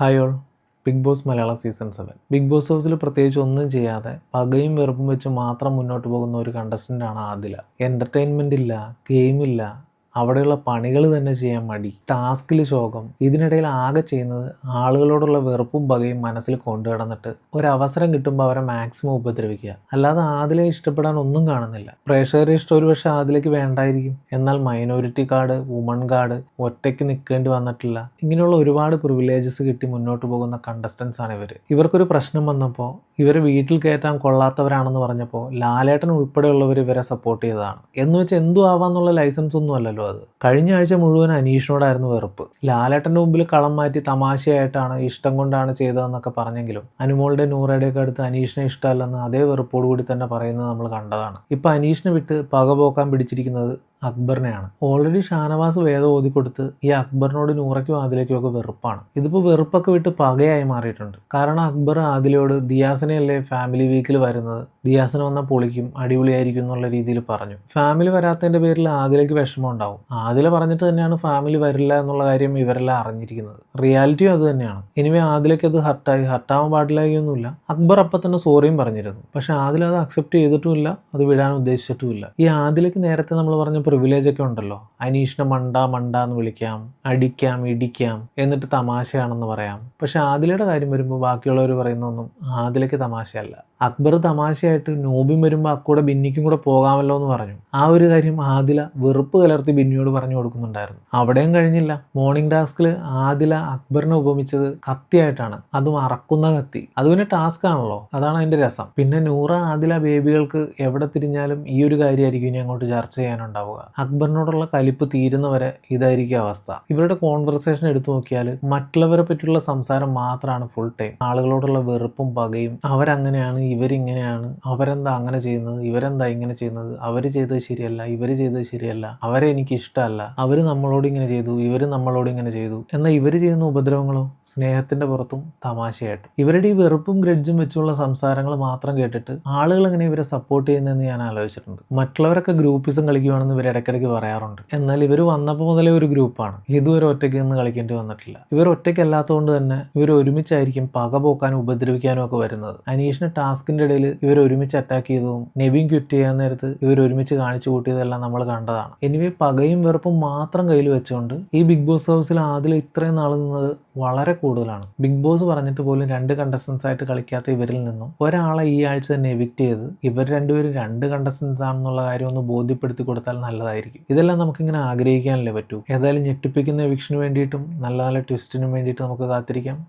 Hi all. Bigg Boss Malayalam season 7 Bigg Boss ഹൗസിൽ പ്രത്യേകിച്ച് ഒന്നും ചെയ്യാതെ പകയും വെറുപ്പും വെച്ച് മാത്രം മുന്നോട്ട് പോകുന്ന ഒരു കണ്ടസ്റ്റൻ്റാണ് ആദില. എൻ്റർടൈൻമെൻ്റ് ഇല്ല, ഗെയിമില്ല, അവിടെയുള്ള പണികൾ തന്നെ ചെയ്യാൻ മടി, ടാസ്കിൽ ശോകം. ഇതിനിടയിൽ ആകെ ചെയ്യുന്നത് ആളുകളോടുള്ള വെറുപ്പും പകയും മനസ്സിൽ കൊണ്ടുകിടന്നിട്ട് ഒരവസരം കിട്ടുമ്പോൾ അവരെ മാക്സിമം ഉപദ്രവിക്കുക. അല്ലാതെ ആദിലെ ഇഷ്ടപ്പെടാൻ ഒന്നും കാണുന്നില്ല. പ്രേക്ഷകരെ ഇഷ്ടം ഒരു പക്ഷേ ആദിലേക്ക് വേണ്ടായിരിക്കും. എന്നാൽ മൈനോറിറ്റി കാർഡ്, വുമൺ കാർഡ്, ഒറ്റയ്ക്ക് നിൽക്കേണ്ടി വന്നിട്ടില്ല, ഇങ്ങനെയുള്ള ഒരുപാട് പ്രിവിലേജസ് കിട്ടി മുന്നോട്ട് പോകുന്ന കണ്ടസ്റ്റൻസ് ആണ് ഇവർ. ഇവർക്കൊരു പ്രശ്നം വന്നപ്പോൾ ഇവരെ വീട്ടിൽ കയറ്റാൻ കൊള്ളാത്തവരാണെന്ന് പറഞ്ഞപ്പോൾ ലാലേട്ടൻ ഉൾപ്പെടെയുള്ളവർ ഇവരെ സപ്പോർട്ട് ചെയ്തതാണ്. എന്ന് വെച്ച് എന്തു ആവാന്നുള്ള ലൈസൻസ് ഒന്നും അല്ലല്ലോ അത്. കഴിഞ്ഞ ആഴ്ച മുഴുവൻ അനീഷിനോടായിരുന്നു വെറുപ്പ്. ലാലേട്ടൻ്റെ മുമ്പിൽ കളം മാറ്റി തമാശയായിട്ടാണ്, ഇഷ്ടം കൊണ്ടാണ് ചെയ്തതെന്നൊക്കെ പറഞ്ഞെങ്കിലും അനുമോളുടെ നൂറയുടെയൊക്കെ അടുത്ത് അനീഷിനെ ഇഷ്ടമല്ലെന്ന് അതേ വെറുപ്പോടുകൂടി തന്നെ പറയുന്നത് നമ്മൾ കണ്ടതാണ്. ഇപ്പം അനീഷിനെ വിട്ട് പക പോക്കാൻ പിടിച്ചിരിക്കുന്നത് അക്ബറിനെയാണ്. ഓൾറെഡി ഷാനവാസ് വേദം ഓതിക്കൊടുത്ത് ഈ അക്ബറിനോട് നൂറയ്ക്കും ആദിലേക്കും ഒക്കെ വെറുപ്പാണ്. ഇതിപ്പോൾ വെറുപ്പൊക്കെ വിട്ട് പകയായി മാറിയിട്ടുണ്ട്. കാരണം അക്ബർ ആദിലയോട് ദിയാസിനെയല്ലേ ഫാമിലി വീക്കിൽ വരുന്നത്, ദിയാസിന് വന്നാൽ പൊളിക്കും, അടിപൊളിയായിരിക്കും എന്നുള്ള രീതിയിൽ പറഞ്ഞു. ഫാമിലി വരാത്തതിൻ്റെ പേരിൽ ആദിലേക്ക് വിഷമം ഉണ്ടാവും. ആദില പറഞ്ഞിട്ട് തന്നെയാണ് ഫാമിലി വരില്ല എന്നുള്ള കാര്യം ഇവരെല്ലാം അറിഞ്ഞിരിക്കുന്നത്. റിയാലിറ്റിയും അത് തന്നെയാണ്. ഇനിവേ ആദിലേക്ക് അത് ഹർട്ടാവാൻ പാടില്ലായൊന്നുമില്ല. അക്ബർ അപ്പം തന്നെ സോറിയും പറഞ്ഞിരുന്നു. പക്ഷെ ആദില അത് അക്സെപ്റ്റ് ചെയ്തിട്ടുമില്ല, അത് വിടാൻ ഉദ്ദേശിച്ചിട്ടുമില്ല. ഈ ആദിലേക്ക് നേരത്തെ നമ്മൾ പറഞ്ഞ പ്രിവിലേജ് ഒക്കെ ഉണ്ടല്ലോ, അനീഷിനെ മണ്ട എന്ന് വിളിക്കാം, അടിക്കാം, ഇടിക്കാം, എന്നിട്ട് തമാശയാണെന്ന് പറയാം. പക്ഷെ ആദിലയുടെ കാര്യം വരുമ്പോൾ ബാക്കിയുള്ളവർ പറയുന്നൊന്നും ആദിലയ്ക്ക് തമാശയല്ല. അക്ബർ തമാശയായിട്ട് നോബിൻ വരുമ്പോൾ അക്കൂടെ ബിന്നിക്കും കൂടെ പോകാമല്ലോ എന്ന് പറഞ്ഞു. ആ ഒരു കാര്യം ആദില വെറുപ്പ് കലർത്തി ബിന്നിയോട് പറഞ്ഞു കൊടുക്കുന്നുണ്ടായിരുന്നു. അവിടെയും കഴിഞ്ഞില്ല. മോർണിംഗ് ടാസ്കിൽ ആദില അക്ബറിനെ ഉപമിച്ചത് കത്തിയായിട്ടാണ്, അതും അറക്കുന്ന കത്തി. അത് പിന്നെ ടാസ്ക് ആണല്ലോ, അതാണ് അതിന്റെ രസം. പിന്നെ നൂറ ആദില ബേബികൾക്ക് എവിടെ തിരിഞ്ഞാലും ഈ ഒരു കാര്യമായിരിക്കും ഇനി അങ്ങോട്ട് ചർച്ച ചെയ്യാനുണ്ടാവുക. അക്ബറിനോടുള്ള കലിപ്പ് തീരുന്നവരെ ഇതായിരിക്കും അവസ്ഥ. ഇവരുടെ കോൺവെർസേഷൻ എടുത്തു നോക്കിയാൽ മറ്റുള്ളവരെ പറ്റിയുള്ള സംസാരം മാത്രമാണ് ഫുൾ ടൈം. ആളുകളോടുള്ള വെറുപ്പും പകയും, അവരങ്ങനെയാണ്, ഇവരിങ്ങനെയാണ്, അവരെന്താ അങ്ങനെ ചെയ്യുന്നത്, ഇവരെന്താ ഇങ്ങനെ ചെയ്യുന്നത്, അവർ ചെയ്തത് ശരിയല്ല, ഇവർ ചെയ്തത് ശരിയല്ല, അവരെ എനിക്ക് ഇഷ്ടമല്ല, അവർ നമ്മളോട് ഇങ്ങനെ ചെയ്തു, ഇവർ നമ്മളോട് ഇങ്ങനെ ചെയ്തു. എന്നാൽ ഇവർ ചെയ്യുന്ന ഉപദ്രവങ്ങളോ സ്നേഹത്തിന്റെ പുറത്തും തമാശയായിട്ടും. ഇവരുടെ ഈ വെറുപ്പും ഗ്രഡ്ജും വെച്ചുള്ള സംസാരങ്ങൾ മാത്രം കേട്ടിട്ട് ആളുകൾ എങ്ങനെ ഇവരെ സപ്പോർട്ട് ചെയ്യുന്നതെന്ന് ഞാൻ ആലോചിച്ചിട്ടുണ്ട്. മറ്റുള്ളവരൊക്കെ ഗ്രൂപ്പിസം കളിക്കുകയാണെന്ന് ഇവർ ഇടയ്ക്കിടയ്ക്ക് പറയാറുണ്ട്. എന്നാൽ ഇവർ വന്നപ്പോൾ മുതലേ ഒരു ഗ്രൂപ്പാണ്. ഇതുവരെ ഒറ്റയ്ക്ക് നിന്ന് കളിക്കേണ്ടി വന്നിട്ടില്ല. ഇവർ ഒറ്റയ്ക്കല്ലാത്തതുകൊണ്ട് തന്നെ ഇവർ ഒരുമിച്ചായിരിക്കും പക പോക്കാനും ഉപദ്രവിക്കാനും ഒക്കെ വരുന്നത്. അനീഷിന് ടാസ്കിന്റെ ഇടയിൽ ഇവർ ഒരുമിച്ച് അറ്റാക്ക് ചെയ്തതും നെവിൻ ക്വിറ്റ് ചെയ്യാൻ നേരത്ത് ഇവർ ഒരുമിച്ച് കാണിച്ചു കൂട്ടിയതെല്ലാം നമ്മൾ കണ്ടതാണ്. എനിവേ പകയും വെറുപ്പും മാത്രം കയ്യിൽ വെച്ചുകൊണ്ട് ഈ ബിഗ് ബോസ് ഹൗസിൽ ആദില ഇത്രയും നാൾ നിന്നത് വളരെ കൂടുതലാണ്. ബിഗ് ബോസ് പറഞ്ഞിട്ട് പോലും 2 കണ്ടസ്റ്റൻസ് ആയിട്ട് കളിക്കാത്ത ഇവരിൽ നിന്നും ഒരാളെ ഈ ആഴ്ച തന്നെ എവിക്റ്റ് ചെയ്ത് ഇവർ രണ്ടുപേരും 2 കണ്ടസ്റ്റൻസ് ആണെന്നുള്ള കാര്യം ഒന്ന് ബോധ്യപ്പെടുത്തി കൊടുത്താൽ നല്ലതായിരിക്കും. ഇതെല്ലാം നമുക്കിങ്ങനെ ആഗ്രഹിക്കാനല്ലേ പറ്റൂ. ഏതായാലും ഞെട്ടിപ്പിക്കുന്ന എവിക്ഷന് വേണ്ടിയിട്ടും നല്ല നല്ല ട്വിസ്റ്റിനും വേണ്ടിയിട്ട് നമുക്ക് കാത്തിരിക്കാം.